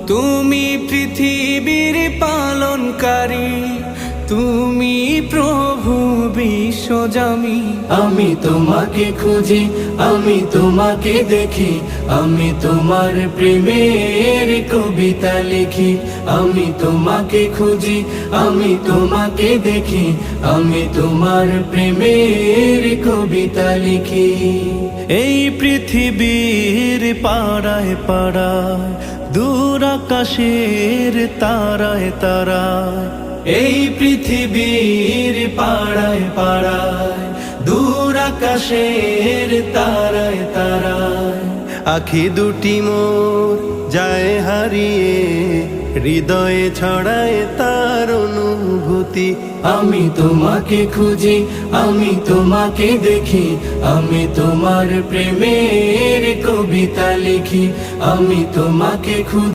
তুমি পৃথিবীর পালনকারী, তুমি প্রভু বিশ্বজামি। আমি তোমাকে খুঁজি, আমি তোমাকে দেখি, আমি তোমার প্রেমের কবিতা লিখি। আমি তোমাকে খুঁজি, আমি তোমাকে দেখি, আমি তোমার প্রেমের কবিতা লিখি। এই পৃথিবীর পাড়ায় পাড়ায়, দূর আকাশের তারায় তারায়, এই পৃথিবীর পাড়ায় পাড়ায়, দূর আকাশের তারায় তারায়, আখি দুটি মোর যায় হারিয়ে, হৃদয়ে ছড়ায় তার অনুভূতি। আমি তোমাকে খুঁজি, আমি তোমাকে দেখি, আমি তোমার প্রেমের কবিতা লিখি। আমি তোমাকে খুঁজি।